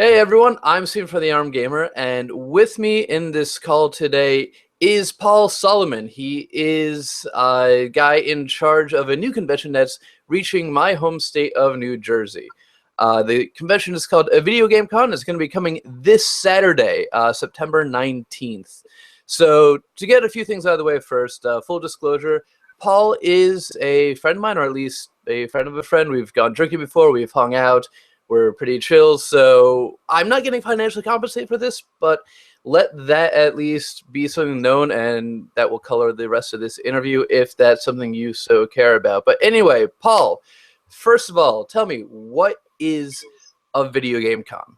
Hey everyone, I'm Stephen from the Arm Gamer, and with me in this call today is Paul Solomine. He is a guy in charge of a new convention that's reaching my home state of New Jersey. The convention is called a Video Game Con. It's going to be coming this Saturday, September 19th. So to get a few things out of the way first, full disclosure, Paul is a friend of mine, or at least a friend of a friend. We've gone drinking before, we've hung out. We're pretty chill, so I'm not getting financially compensated for this, but let that at least be something known, and that will color the rest of this interview if that's something you so care about. But anyway, Paul, first of all, tell me, what is a video game con?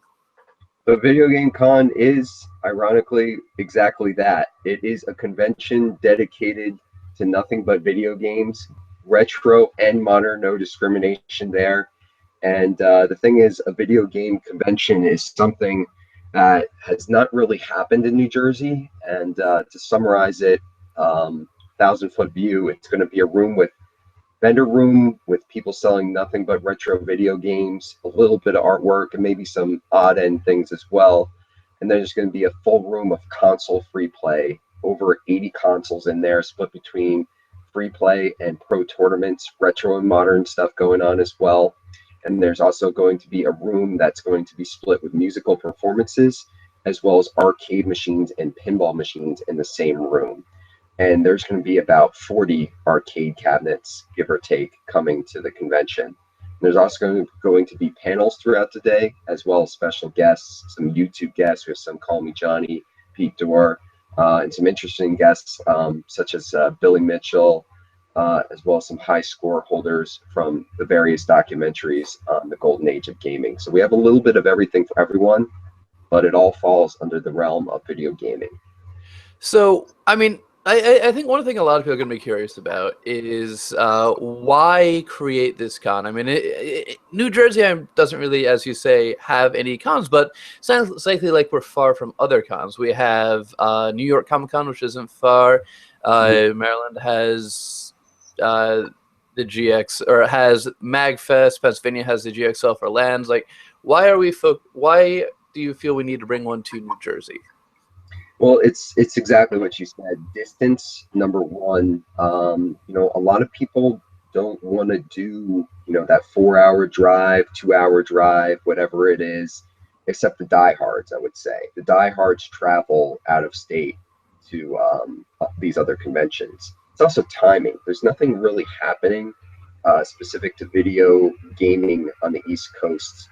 The Video Game Con is, ironically, exactly that. It is a convention dedicated to nothing but video games, retro and modern, no discrimination there. And the thing is, a video game convention is something that has not really happened in New Jersey. And to summarize it, 1,000-foot view, it's going to be a vendor room with people selling nothing but retro video games, a little bit of artwork, and maybe some odd end things as well. And then there's going to be a full room of console free play, over 80 consoles in there, split between free play and pro tournaments, retro and modern stuff going on as well. And there's also going to be a room that's going to be split with musical performances, as well as arcade machines and pinball machines in the same room. And there's going to be about 40 arcade cabinets, give or take, coming to the convention. There's also going to be panels throughout the day, as well as special guests, some YouTube guests. We have some Call Me Johnny, Pete Dorr, and some interesting guests such as Billy Mitchell, as well as some high score holders from the various documentaries on the golden age of gaming. So we have a little bit of everything for everyone, but it all falls under the realm of video gaming. So, I mean, I think one thing a lot of people are going to be curious about is why create this con? I mean, New Jersey doesn't really, as you say, have any cons, but it sounds likely like we're far from other cons. We have New York Comic Con, which isn't far. Maryland has the GX, or has MagFest. Pennsylvania has the GXL for lands. Like, why do you feel we need to bring one to New Jersey? Well, it's exactly what you said. Distance, number one. A lot of people don't want to do, that 4-hour drive, 2-hour drive, whatever it is, except the diehards, I would say. The diehards travel out of state to these other conventions. It's also timing. There's nothing really happening specific to video gaming on the East Coast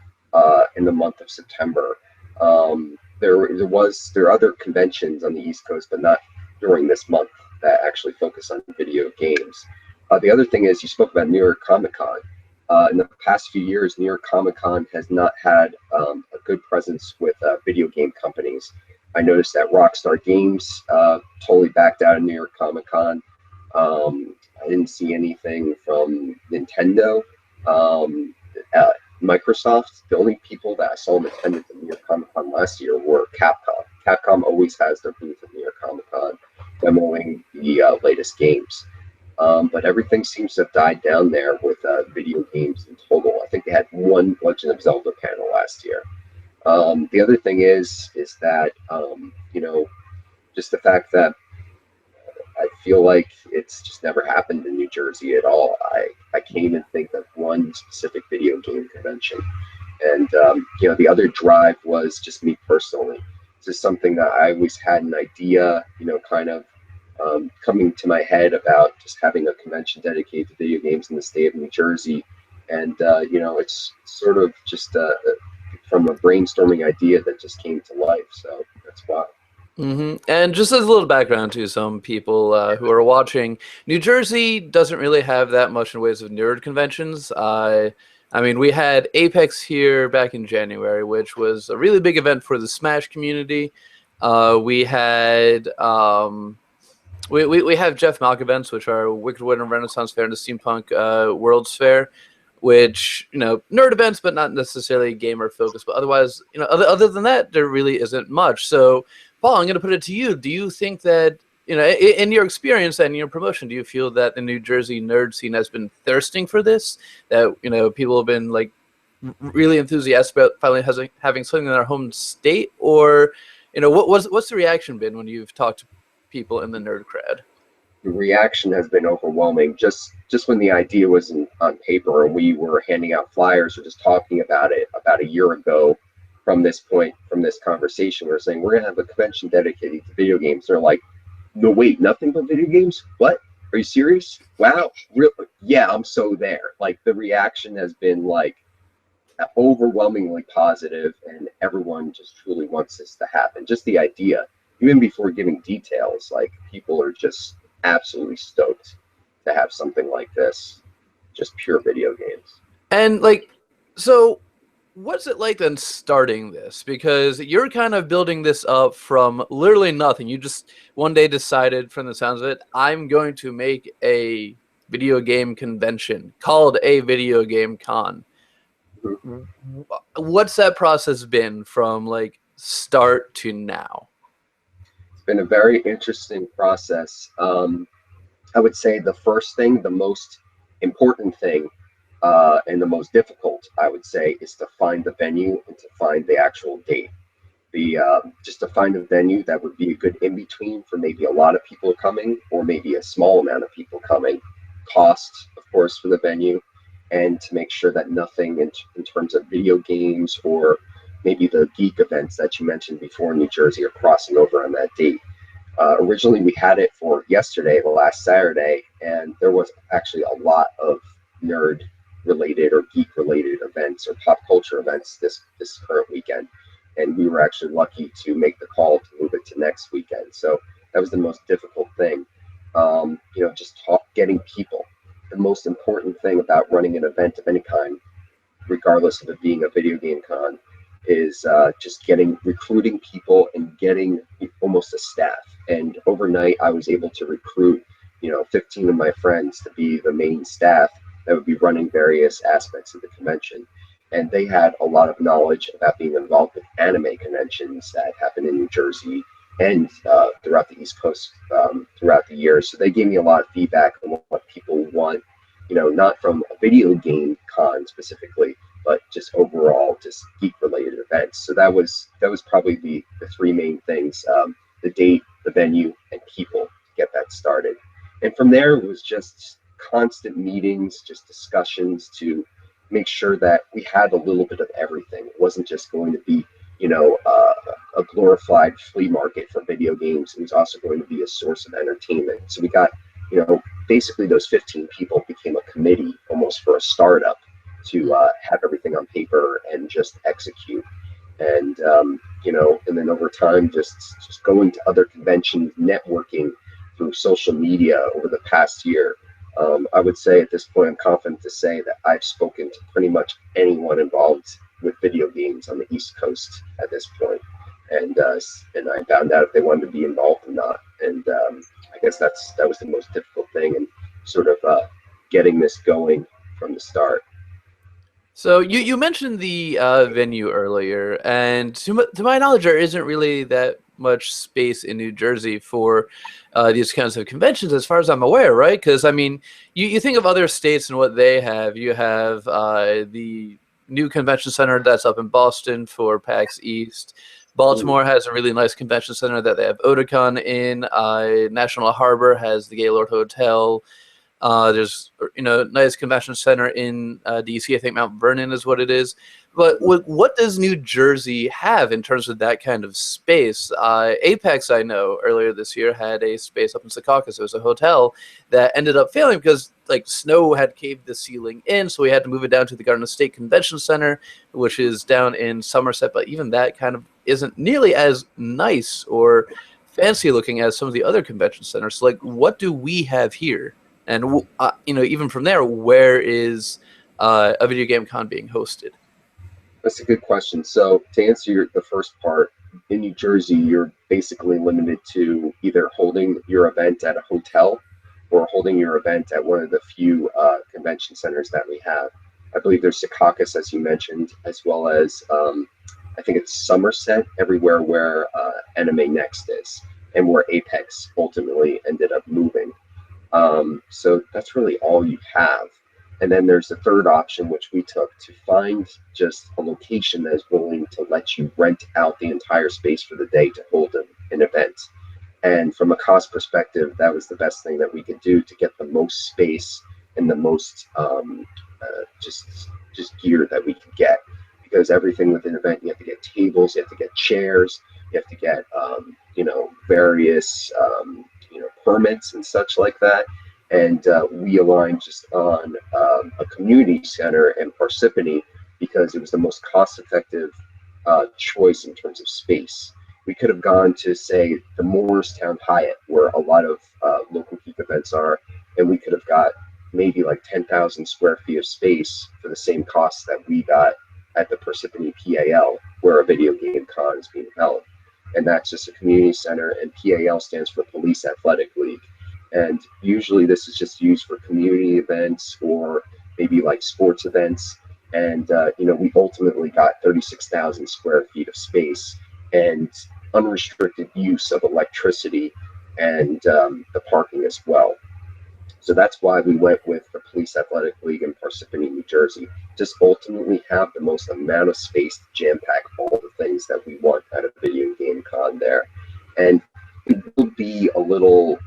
in the month of September. There are other conventions on the East Coast, but not during this month, that actually focus on video games. The other thing is, you spoke about New York Comic Con. In the past few years, New York Comic Con has not had a good presence with video game companies. I noticed that Rockstar Games totally backed out of New York Comic Con. I didn't see anything from Nintendo. Microsoft, the only people that I saw in attendance at New York Comic Con last year were Capcom. Capcom always has their booth at New York Comic Con, demoing the latest games. But everything seems to have died down there with video games in total. I think they had one Legend of Zelda panel last year. The other thing is that, just the fact that I feel like it's just never happened in New Jersey at all. I can't even think of one specific video game convention. And, the other drive was just me personally. This is something that I always had an idea, kind of coming to my head about just having a convention dedicated to video games in the state of New Jersey. And, it's sort of just from a brainstorming idea that just came to life. So that's why. And just as a little background to some people who are watching, New Jersey doesn't really have that much in ways of nerd conventions. I mean, we had Apex here back in January, which was a really big event for the Smash community. We had we have Jeff Malk events, which are Wicked Wit and Renaissance Fair and the Steampunk World's Fair, which, nerd events, but not necessarily gamer focused. But otherwise, other than that, there really isn't much. So, Paul, I'm going to put it to you. Do you think that, in your experience and your promotion, do you feel that the New Jersey nerd scene has been thirsting for this? That, people have been like really enthusiastic about finally having something in our home state, or what's the reaction been when you've talked to people in the nerd crowd? The reaction has been overwhelming. Just when the idea was on paper and we were handing out flyers or just talking about it about a year ago, from this point, from this conversation, we are saying we're gonna have a convention dedicated to video games. They're like, no, wait, nothing but video games? What? Are you serious? Wow, really? Yeah, I'm so there. Like, the reaction has been like overwhelmingly positive, and everyone just truly wants this to happen. Just the idea, even before giving details, like, people are just absolutely stoked to have something like this, just pure video games. And like, so what's it like then starting this? Because you're kind of building this up from literally nothing. You just one day decided, from the sounds of it, I'm going to make a video game convention called a video game con. What's that process been from like start to now? It's been a very interesting process. I would say the first thing, the most important thing, and the most difficult, I would say, is to find the venue and to find the actual date. Just to find a venue that would be a good in between for maybe a lot of people coming or maybe a small amount of people coming. Cost, of course, for the venue, and to make sure that nothing in terms of video games or maybe the geek events that you mentioned before in New Jersey are crossing over on that date. Originally, we had it for yesterday, the last Saturday, and there was actually a lot of nerd related or geek related events or pop culture events this current weekend. And we were actually lucky to make the call to move it to next weekend. So that was the most difficult thing. Just getting people. The most important thing about running an event of any kind, regardless of it being a video game con, is just recruiting people and getting almost a staff. And overnight, I was able to recruit, 15 of my friends to be the main staff that would be running various aspects of the convention. And they had a lot of knowledge about being involved with anime conventions that happen in New Jersey and throughout the East Coast throughout the year. So they gave me a lot of feedback on what people want, not from a video game con specifically, but just overall, just geek related events. So that was probably the three main things: the date, the venue, and people to get that started. And from there, it was just constant meetings, just discussions to make sure that we had a little bit of everything. It wasn't just going to be, a glorified flea market for video games. It was also going to be a source of entertainment. So we got, basically those 15 people became a committee almost for a startup to have everything on paper and just execute. And, and then over time, just going to other conventions, networking through social media over the past year. I would say at this point, I'm confident to say that I've spoken to pretty much anyone involved with video games on the East Coast at this point. And I found out if they wanted to be involved or not. And I guess that was the most difficult thing, and sort of getting this going from the start. So you mentioned the venue earlier, and to my knowledge, there isn't really that much space in New Jersey for these kinds of conventions, as far as I'm aware, right? Because, I mean, you think of other states and what they have. You have the new convention center that's up in Boston for PAX East. Baltimore has a really nice convention center that they have Otakon in. National Harbor has the Gaylord Hotel. There's nice convention center in DC. I think Mount Vernon is what it is. But what does New Jersey have in terms of that kind of space? Apex, I know, earlier this year had a space up in Secaucus. It was a hotel that ended up failing because snow had caved the ceiling in, so we had to move it down to the Garden State Convention Center, which is down in Somerset. But even that kind of isn't nearly as nice or fancy looking as some of the other convention centers. So, what do we have here? And even from there, where is a video game con being hosted? That's a good question. So to answer the first part, in New Jersey, you're basically limited to either holding your event at a hotel or holding your event at one of the few convention centers that we have. I believe there's Secaucus, as you mentioned, as well as I think it's Somerset, everywhere where Anime Next is, and where Apex ultimately ended up moving. So that's really all you have. And then there's the third option, which we took, to find just a location that is willing to let you rent out the entire space for the day to hold an event. And from a cost perspective, that was the best thing that we could do to get the most space and the most just gear that we could get. Because everything with an event, you have to get tables, you have to get chairs, you have to get various permits and such like that. And we aligned just on a community center in Parsippany because it was the most cost-effective choice in terms of space. We could have gone to, say, the Moorestown Hyatt, where a lot of local geek events are, and we could have got maybe like 10,000 square feet of space for the same cost that we got at the Parsippany PAL, where a video game con is being held. And that's just a community center, and PAL stands for Police Athletic League. And usually this is just used for community events or maybe like sports events. And, we ultimately got 36,000 square feet of space and unrestricted use of electricity and the parking as well. So that's why we went with the Police Athletic League in Parsippany, New Jersey. Just ultimately have the most amount of space to jam pack all the things that we want at a video game con there. And it will be a little,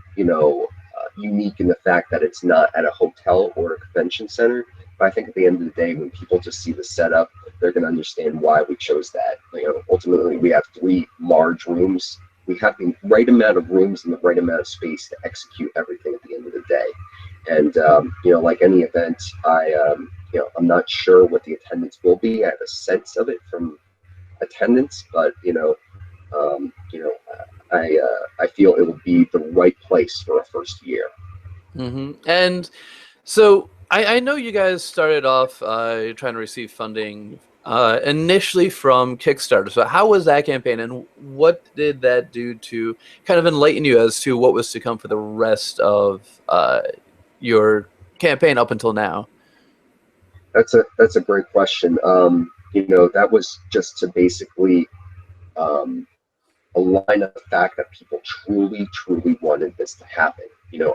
unique in the fact that it's not at a hotel or a convention center. But I think at the end of the day, when people just see the setup, they're going to understand why we chose that. Ultimately, we have 3 large rooms. We have the right amount of rooms and the right amount of space to execute everything at the end of the day. And like any event, I'm not sure what the attendance will be. I have a sense of it from attendance, but I feel it will be the right place for a first year. Mm-hmm. And so I know you guys started off trying to receive funding initially from Kickstarter. So how was that campaign, and what did that do to kind of enlighten you as to what was to come for the rest of your campaign up until now? That's a great question. That was just to basically align up the fact that people truly, truly wanted this to happen.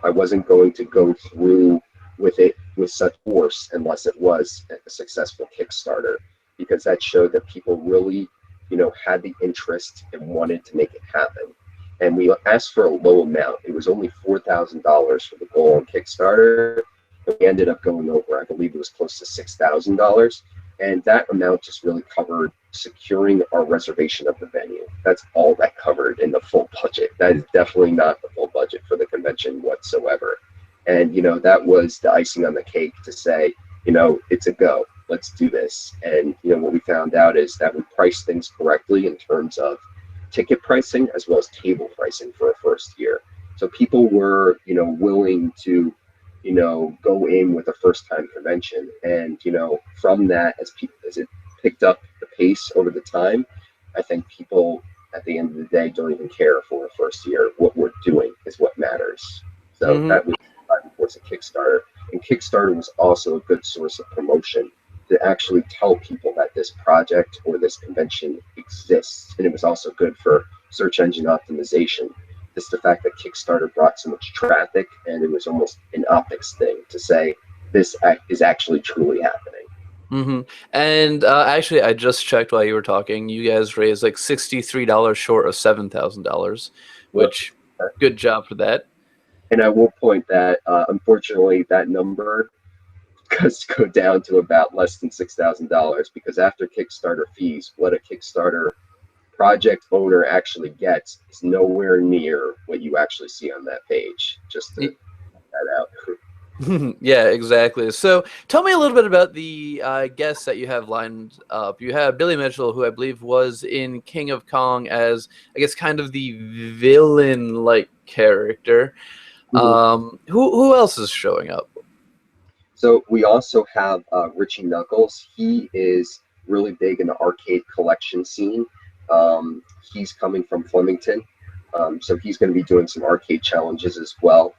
I wasn't going to go through with it with such force unless it was a successful Kickstarter, because that showed that people really, had the interest and wanted to make it happen. And we asked for a low amount. It was only $4,000 for the goal on Kickstarter. We ended up going over, I believe it was close to $6,000. And that amount just really covered securing our reservation of the venue. That's all that covered in the full budget. That is definitely not the full budget for the convention whatsoever. And, that was the icing on the cake to say, it's a go. Let's do this. And, what we found out is that we priced things correctly in terms of ticket pricing as well as table pricing for a first year. So people were, willing to, go in with a first time convention. And, from that, as it picked up the pace over the time, I think people at the end of the day don't even care for a first year. What we're doing is what matters. So Mm-hmm. that was towards a Kickstarter. And Kickstarter was also a good source of promotion to actually tell people that this project or this convention exists. And it was also good for search engine optimization. Just the fact that Kickstarter brought so much traffic, and it was almost an optics thing to say this is actually truly happening. Mm-hmm. And actually, I just checked while you were talking. You guys raised like $63 short of $7,000, which good job for that. And I will point that, unfortunately, that number does go down to about less than $6,000, because after Kickstarter fees, what a Kickstarter project owner actually gets is nowhere near what you actually see on that page. Just to point that out. Yeah, exactly. So tell me a little bit about the guests that you have lined up. You have Billy Mitchell, who I believe was in King of Kong as, I guess, kind of the villain-like character. Who else is showing up? So we also have Richie Knuckles. He is really big in the arcade collection scene. He's coming from Flemington, so he's going to be doing some arcade challenges as well.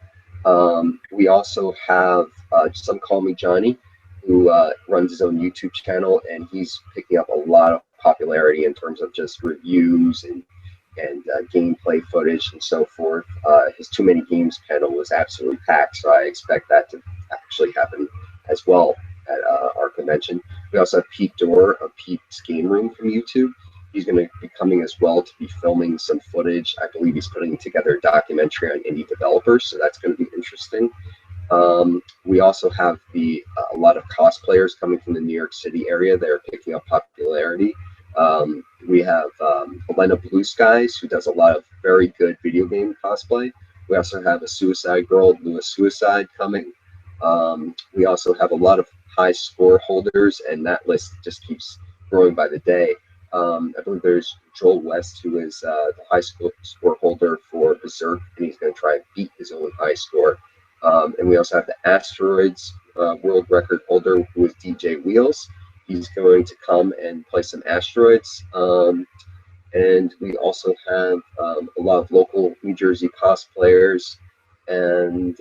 We also have Some Call Me Johnny, who runs his own YouTube channel, and he's picking up a lot of popularity in terms of just reviews and gameplay footage and so forth. His Too Many Games panel was absolutely packed, so I expect that to actually happen as well at our convention. We also have Pete Dorr of Pete's Game Room from YouTube. He's going to be coming as well to be filming some footage. I believe he's putting together a documentary on indie developers, so that's going to be interesting. We also have a lot of cosplayers coming from the New York City area. They're picking up popularity. We have Elena Blue Skies, who does a lot of very good video game cosplay. We also have a Suicide Girl, Lewis Suicide, coming. We also have a lot of high score holders, and that list just keeps growing by the day. I believe there's Joel West, who is the high score holder for Berserk, and he's going to try and beat his own high score. And we also have the Asteroids world record holder, who is DJ Wheels. He's going to come and play some Asteroids. And we also have a lot of local New Jersey cosplayers and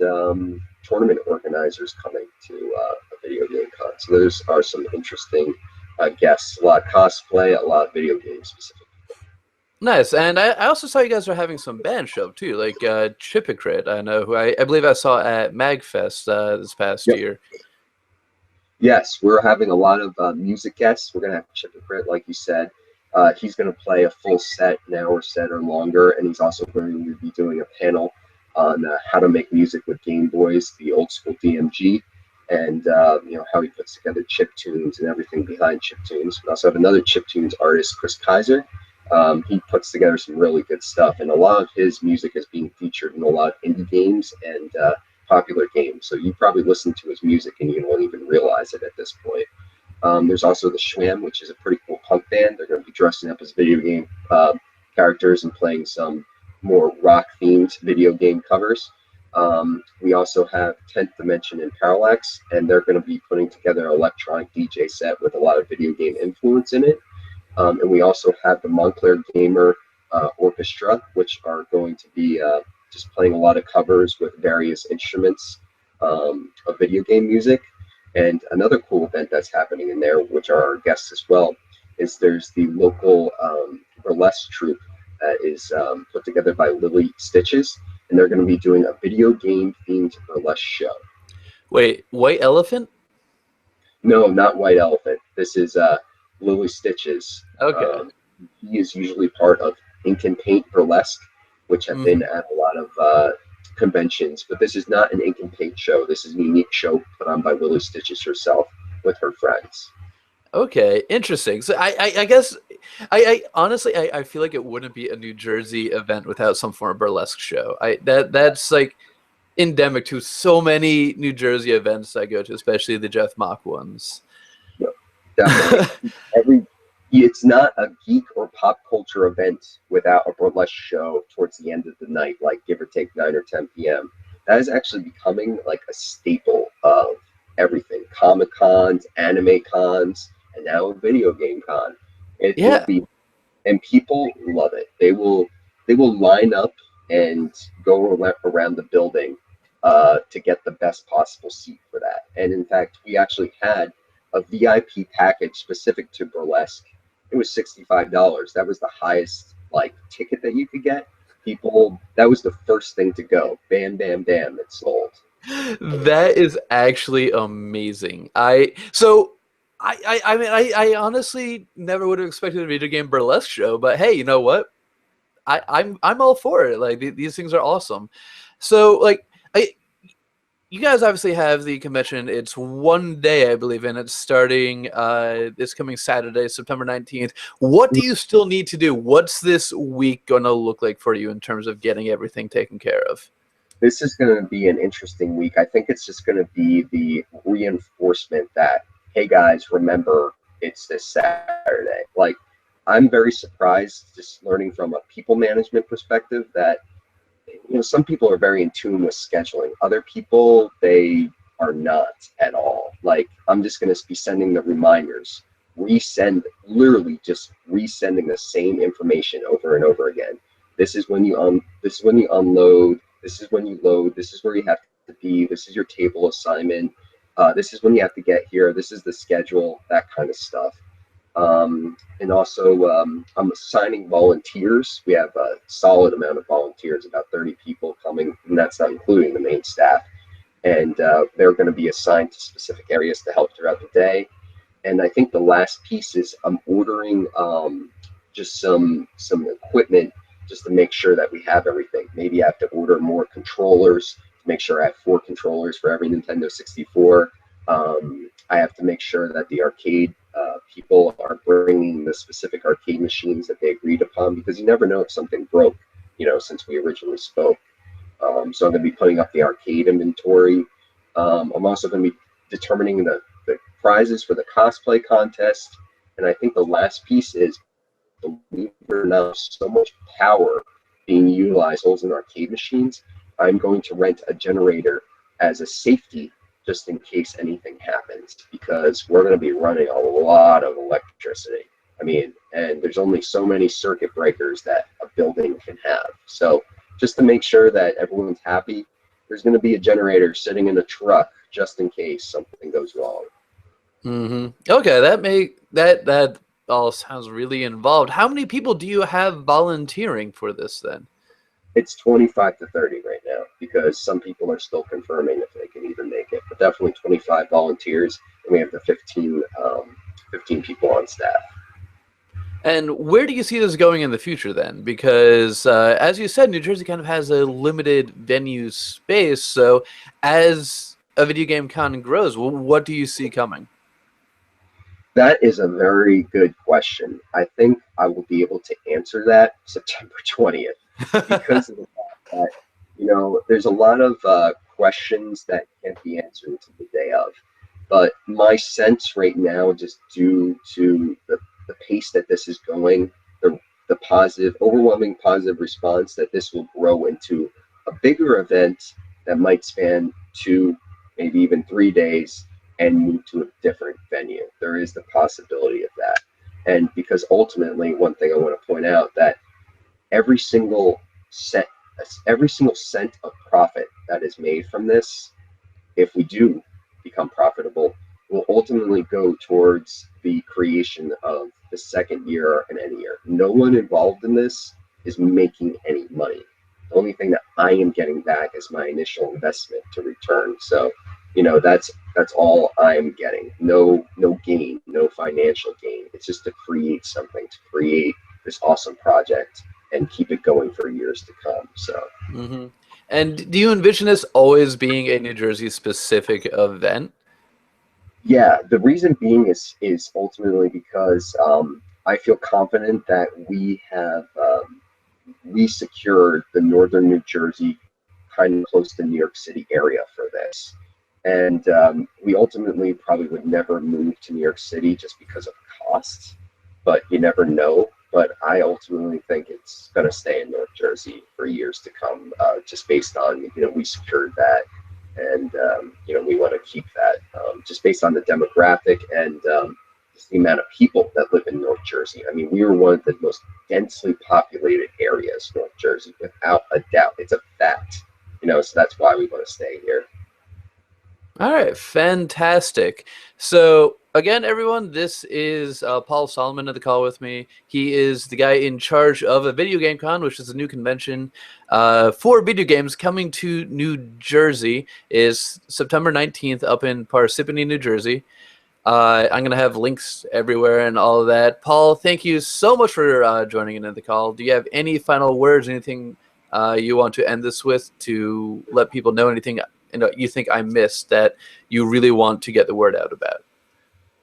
tournament organizers coming to a video game con. So those are some interesting guests. A lot of cosplay, a lot of video game specific. Nice. And I also saw you guys are having some band show too, like Chipicrit. I know who I believe I saw at MagFest this past year. Yes, we're having a lot of music guests. We're going to have Chipicrit, like you said. He's going to play a full set, an hour set or longer, and he's also going to be doing a panel on how to make music with Game Boys, the old school DMG, and how he puts together chip tunes and everything behind chip tunes. We also have another chip tunes artist, Chris Kaiser. He puts together some really good stuff, and a lot of his music is being featured in a lot of indie games and popular games. So you probably listen to his music and you won't even realize it at this point. There's also the Schwam, which is a pretty cool punk band. They're going to be dressing up as video game characters and playing some more rock-themed video game covers. We also have 10th Dimension and Parallax, and they're going to be putting together an electronic DJ set with a lot of video game influence in it. And we also have the Montclair Gamer Orchestra, which are going to be just playing a lot of covers with various instruments of video game music. And another cool event that's happening in there, which are our guests as well, is there's the local burlesque troupe that is put together by Lily Stitches, and they're going to be doing a video game themed burlesque show. Wait, White Elephant? No, not White Elephant. This is Lily Stitches. Okay. He is usually part of Ink and Paint Burlesque, which have been at a lot of conventions, but this is not an Ink and Paint show. This is a unique show put on by Lily Stitches herself with her friends. Okay, interesting. So I guess I honestly I feel like it wouldn't be a New Jersey event without some form of burlesque show. That's like endemic to so many New Jersey events I go to, especially the Jeff Mock ones. Yep, definitely. It's not a geek or pop culture event without a burlesque show towards the end of the night, like give or take 9 or 10 p.m. That is actually becoming like a staple of everything. Comic cons, anime cons, and now a video game con. It will be, and people love it. They will line up and go around the building to get the best possible seat for that. And in fact, we actually had a VIP package specific to burlesque. It was $65. That was the highest ticket that you could get. That was the first thing to go. Bam, bam, bam, it sold. That is actually amazing. I honestly never would have expected a video game burlesque show, but hey, you know what? I'm all for it. Like these things are awesome. So you guys obviously have the convention. It's one day, I believe, and it's starting this coming Saturday, September 19th. What do you still need to do? What's this week going to look like for you in terms of getting everything taken care of? This is going to be an interesting week. I think it's just going to be the reinforcement that, hey guys, remember it's this Saturday. I'm very surprised just learning from a people management perspective that some people are very in tune with scheduling. Other people, they are not at all. I'm just going to be sending the reminders, literally just resending the same information over and over again. This is when you unload. This is when you load. This is where you have to be. This is your table assignment. This is when you have to get here. This is the schedule. That kind of stuff. And also, I'm assigning volunteers. We have a solid amount of volunteers, about 30 people coming, and that's not including the main staff. and they're going to be assigned to specific areas to help throughout the day. And I think the last piece is I'm ordering just some equipment just to make sure that we have everything. Maybe I have to order more controllers to make sure I have 4 controllers for every Nintendo 64. I have to make sure that the arcade people are bringing the specific arcade machines that they agreed upon, because you never know if something broke, since we originally spoke. So I'm going to be putting up the arcade inventory. I'm also going to be determining the prizes for the cosplay contest. And I think the last piece is, believe it or not, so much power being utilized in arcade machines. I'm going to rent a generator as a safety just in case anything happens, because we're going to be running a lot of electricity. I mean, and there's only so many circuit breakers that a building can have. So just to make sure that everyone's happy, there's going to be a generator sitting in a truck just in case something goes wrong. Okay, that all sounds really involved. How many people do you have volunteering for this then? It's 25 to 30 right now, because some people are still confirming if they can even make it. But definitely 25 volunteers, and we have the 15 people on staff. And where do you see this going in the future then? Because as you said, New Jersey kind of has a limited venue space. So as a video game con grows, what do you see coming? That is a very good question. I think I will be able to answer that September 20th, because of the fact that, there's a lot of questions that can't be answered until the day of. But my sense right now, just due to the pace that this is going, the positive, overwhelming positive response, that this will grow into a bigger event that might span 2, maybe even 3 days, and move to a different venue. There is the possibility of that. And because ultimately, one thing I want to point out, that every single cent of profit that is made from this, if we do become profitable, will ultimately go towards the creation of the second year and any year. No one involved in this is making any money. The only thing that I am getting back is my initial investment to return. So, that's all I'm getting. No gain, no financial gain. It's just to create something, to create this awesome project and keep it going for years to come. So. And do you envision this always being a New Jersey specific event? Yeah, the reason being is ultimately because I feel confident that we have we secured the northern New Jersey, kind of close to New York City area for this. And we ultimately probably would never move to New York City just because of costs, but you never know. But I ultimately think it's going to stay in North Jersey for years to come, just based on, we secured that. And, we want to keep that just based on the demographic and just the amount of people that live in North Jersey. I mean, we are one of the most densely populated areas, North Jersey, without a doubt. It's a fact, so that's why we want to stay here. All right, fantastic. So again, everyone, this is Paul Solomine at the call with me. He is the guy in charge of a video game con, which is a new convention for video games coming to New Jersey. Is September 19th up in Parsippany, New Jersey. I'm going to have links everywhere and all of that. Paul, thank you so much for joining in the call. Do you have any final words, anything you want to end this with to let people know, anything you think I missed that you really want to get the word out about?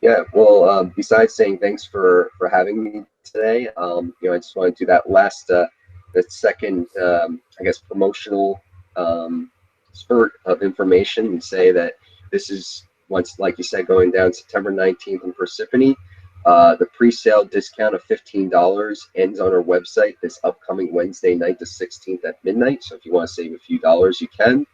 Yeah, well, besides saying thanks for having me today, I just want to do that second, I guess, promotional spurt of information and say that this is, once, like you said, going down September 19th in Parsippany. The pre-sale discount of $15 ends on our website this upcoming Wednesday night, the 16th at midnight. So if you want to save a few dollars, you can.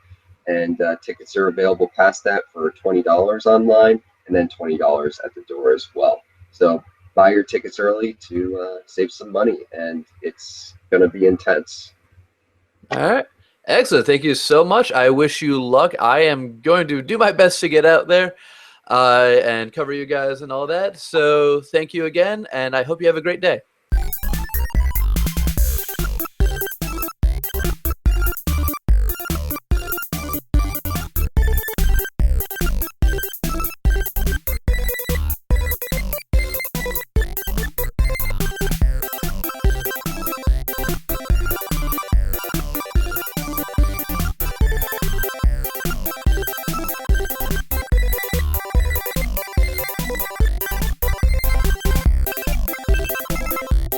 And tickets are available past that for $20 online, and then $20 at the door as well. So buy your tickets early to save some money, and it's going to be intense. All right. Excellent. Thank you so much. I wish you luck. I am going to do my best to get out there and cover you guys and all that. So thank you again, and I hope you have a great day.